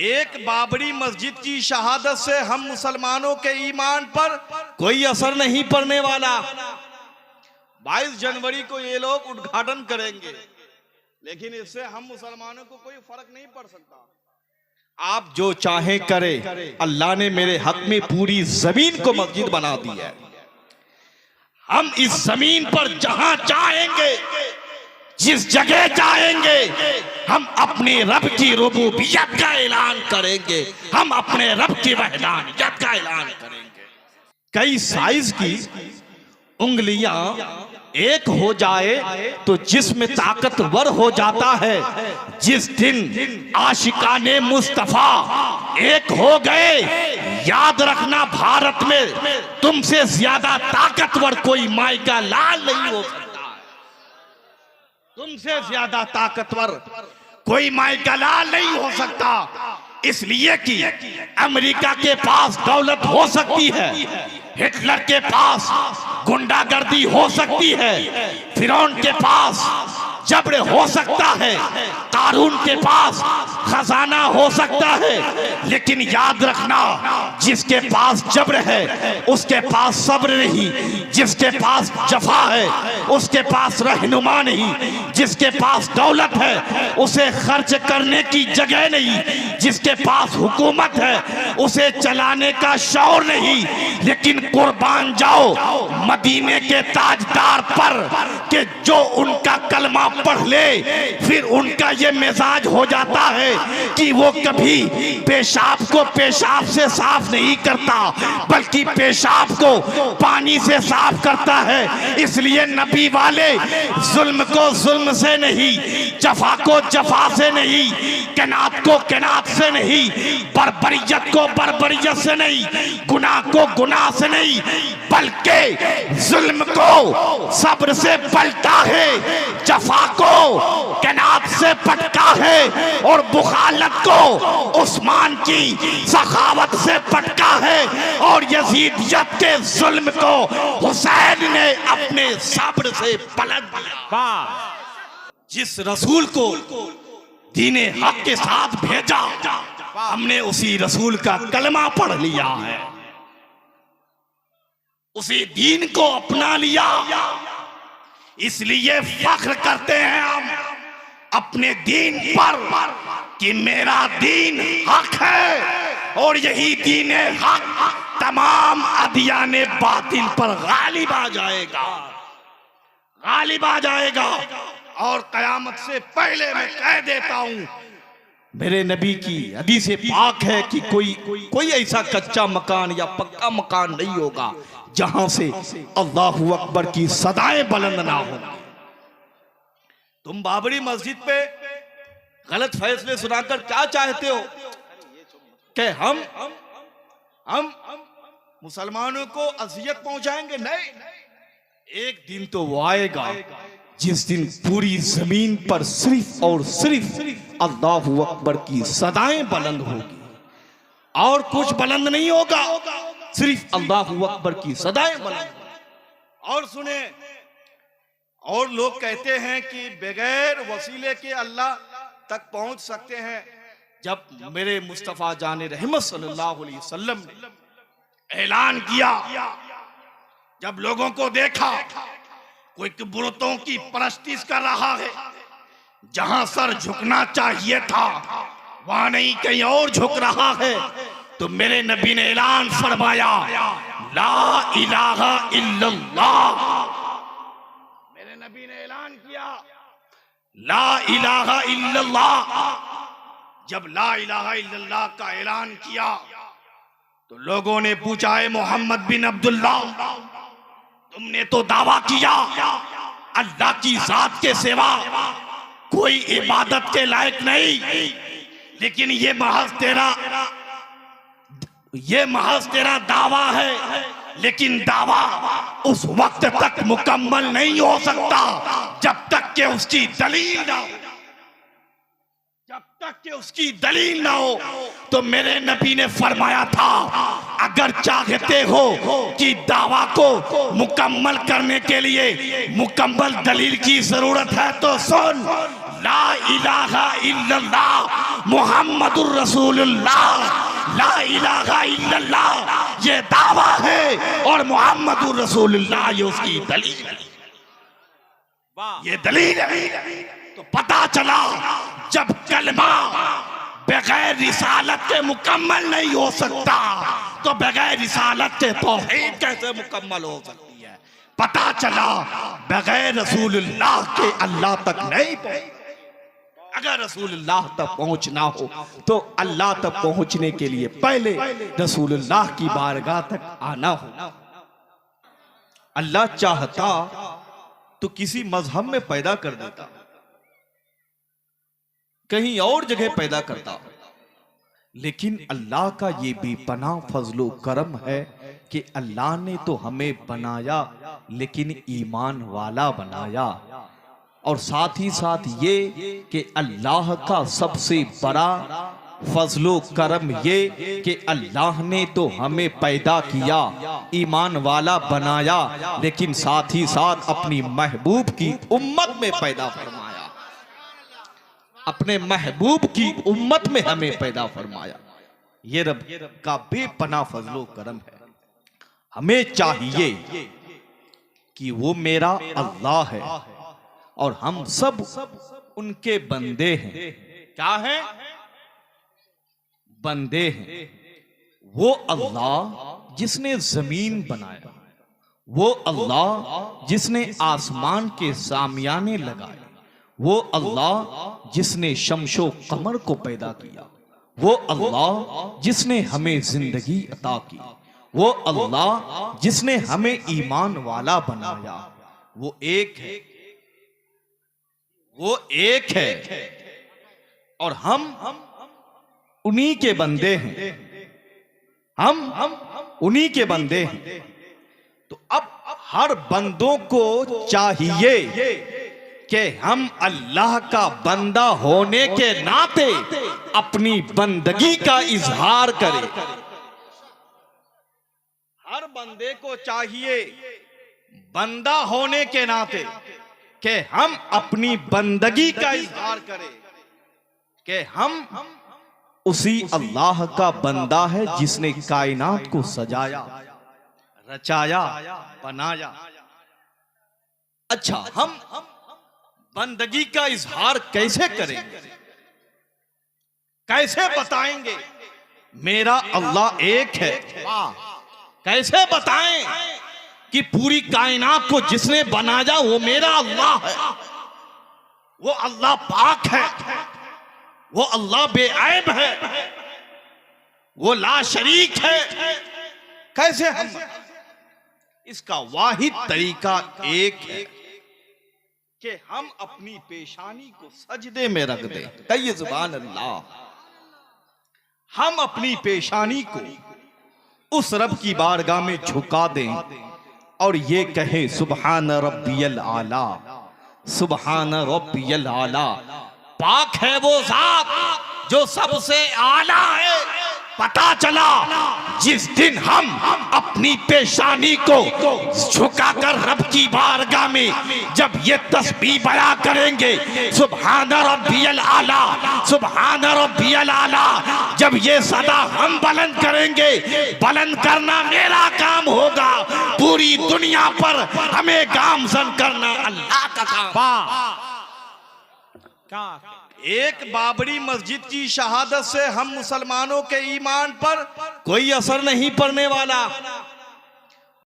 एक बाबरी मस्जिद की शहादत से हम मुसलमानों के ईमान पर कोई असर नहीं पड़ने वाला। 22 जनवरी को ये लोग उद्घाटन करेंगे, लेकिन इससे हम मुसलमानों को कोई फर्क नहीं पड़ सकता। आप जो चाहे करे, अल्लाह ने मेरे हक में पूरी जमीन को मस्जिद बना दी है। हम इस जमीन पर जहां चाहेंगे, जिस जगह चाहेंगे, हम अपने रब की रुबूबियत का ऐलान करेंगे, हम अपने रब की वहदानियत का ऐलान करेंगे। कई साइज की उंगलियां एक हो जाए तो जिस्म ताकतवर हो जाता है। जिस दिन आशिकाने मुस्तफा एक हो गए, याद रखना भारत में तुमसे ज्यादा ताकतवर कोई माई का लाल नहीं हो सकता। तुमसे ज्यादा ताकतवर कोई माई का लाल नहीं हो सकता। इसलिए कि अमेरिका के पास दौलत हो सकती है, हिटलर के पास गुंडागर्दी हो सकती है, फिरौन के पास जबर हो सकता है, कारून के पास खजाना हो सकता है, लेकिन याद रखना जिसके पास जबर है उसके पास सब्र नहीं, जिसके पास जफा है उसके पास रहनुमा नहीं, जिसके पास दौलत है उसे खर्च करने की जगह नहीं, जिसके पास हुकूमत है उसे चलाने का शौर नहीं। लेकिन कुर्बान जाओ मदीने के ताजदार पर कि जो उनका कलमा पढ़ ले, फिर उनका ये मिजाज हो जाता है कि वो कभी पेशाब को पेशाब से साफ नहीं करता, बल्कि पेशाब को पानी से साफ करता है। इसलिए नबी वाले जुल्म को जुल्म से नहीं, जफा को जफा से नहीं, कनात को कनात से नहीं, बर्बरियत को बर्बरियत से नहीं, गुनाह को गुनाह से नहीं, बल्कि जुल्म को सब्र से पलटा है, जफा को कनात से पटका है, और बुखालत को उस्मान की सखावत से पटका है, और यजीदियत के जुल्म को हुसैन ने अपने सब्र से पलट दिया। जिस रसूल को दीने हक के साथ भेजा, हमने उसी रसूल का कलमा पढ़ लिया है, उसी दीन को अपना लिया। इसलिए फख्र करते हैं हम अपने दीन पर कि मेरा दीन हक है, और यही दीन हक तमाम अदियाने बातिल पर गालिब आ जाएगा, गालिब आ जाएगा। और कयामत से पहले मैं कह देता हूं, मेरे नबी की हदीस पाक है कि कोई ऐसा कच्चा मकान या पक्का मकान नहीं होगा जहां से अल्लाहू अकबर की सदाएं बुलंद ना हो। तुम बाबरी मस्जिद पे गलत फैसले सुनाकर क्या चाहते हो कि हम मुसलमानों को अजियत पहुंचाएंगे? नहीं, एक दिन तो वो आएगा जिस दिन पूरी जमीन पर सिर्फ और सिर्फ अल्लाहू अकबर की सदाएं बुलंद होगी, और कुछ बुलंद नहीं होगा, सिर्फ अल्लाहू अकबर की सदाएं बुलंद। और सुने, और लोग कहते हैं कि बगैर वसीले के अल्लाह तक पहुंच सकते हैं। जब मेरे मुस्तफा जाने रहमत सल्लल्लाहु अलैहि वसल्लम ने ऐलान किया, जब लोगों को देखा कोई बुतों की परस्तिश कर रहा है, जहां सर झुकना चाहिए था वहां नहीं कहीं और झुक रहा है, तो मेरे नबी ने ऐलान फरमाया, ला इलाहा इल्लल्लाह। मेरे नबी ने ऐलान किया, ला इलाहा इल्लल्लाह। जब ला इलाहा इल्लल्लाह का ऐलान किया तो लोगों ने पूछा, है मोहम्मद बिन अब्दुल्ला, तुमने तो दावा किया अल्लाह की जात के सिवा कोई इबादत के लायक नहीं, लेकिन ये महज तेरा दावा है, लेकिन दावा उस वक्त तक मुकम्मल नहीं हो सकता जब तक कि उसकी दलील ना हो, जब तक कि उसकी दलील ना हो। तो मेरे नबी ने फरमाया था, अगर चाहते हो कि दावा को मुकम्मल करने के लिए मुकम्मल दलील की जरूरत है तो सुन, ला इलाहा इल्लल्लाह मुहम्मदुर रसूलुल्लाह ला इलाहा इल्लल्लाह ये दावा है और मुहम्मदुर रसूलुल्लाह ये उसकी दलील है। ये दलील है। तो पता चला जब कलमा बगैर रिसालत के मुकम्मल नहीं हो सकता तो बगैर रिसालत के तौहीद कैसे मुकम्मल हो सकती है। पता चला बगैर रसूलुल्लाह के अल्लाह तक नहीं पहुंच। अगर रसूलुल्लाह तक पहुंचना हो तो अल्लाह तक पहुंचने के लिए पहले रसूलुल्लाह की बारगाह तक आना हो। अल्लाह चाहता तो किसी मजहब में पैदा कर देता, कहीं और जगह पैदा करता, लेकिन अल्लाह का ये बेपनाह फजलो करम है कि अल्लाह ने तो हमें बनाया लेकिन ईमान वाला बनाया। और साथ ही साथ ये कि अल्लाह का सबसे बड़ा फजलो करम ये कि अल्लाह ने तो हमें पैदा किया, ईमान वाला बनाया, लेकिन साथ ही साथ अपनी महबूब की उम्मत में पैदा फरमाया। अपने महबूब की उम्मत में हमें पैदा फरमाया। ये रब का बेपनाह फजलो करम है। हमें चाहिए कि वो मेरा अल्लाह है और हम सब उनके बंदे हैं। क्या है? बंदे हैं। वो अल्लाह जिसने जमीन बनाया, वो अल्लाह जिसने आसमान के सामियाने लगाए, वो अल्लाह जिसने शमशो कमर को पैदा किया, वो अल्लाह जिसने हमें जिंदगी अता की, वो अल्लाह जिसने हमें ईमान वाला बनाया। वो एक है, वो एक है और हम उन्हीं के बंदे हैं। हम उन्हीं के बंदे हैं। तो अब हर बंदों को चाहिए कि हम अल्लाह का बंदा होने के नाते अपनी बंदगी का इजहार करें। हर बंदे को चाहिए बंदा होने के नाते कि हम अपनी बंदगी का इजहार करें कि हम उसी अल्लाह का बंदा है जिसने कायनात को सजाया, रचाया, बनाया। अच्छा, हम बंदगी का इजहार कैसे करेंगे, कैसे बताएंगे मेरा अल्लाह एक है? कैसे बताएं कि पूरी कायनात को जिसने बनाया वो मेरा अल्लाह है, वो अल्लाह पाक है, वो अल्लाह बेऐब है, वो ला शरीक है? कैसे हम? इसका वाहिद तरीका एक है कि हम अपनी पेशानी को सजदे में रख दें। कहिए सुभान अल्लाह। हम अपनी पेशानी को उस रब की बारगाह में झुका दें और ये कहे सुभान रब्बियल आला, सुभान रब्बियल आला। पाक है वो जात जो सबसे आला है। पता चला जिस दिन हम अपनी पेशानी को झुकाकर रब की बारगाह में जब ये तस्बीह बयां करेंगे, सुभान रब्बियल आला, सुभान रब्बियल आला, जब ये सदा हम बुलंद करेंगे, बुलंद करना मेरा काम होगा, पूरी दुनिया पर हमें गामजन करना अल्लाह का काम। एक बाबरी मस्जिद की शहादत से हम मुसलमानों के ईमान पर कोई असर नहीं पड़ने वाला।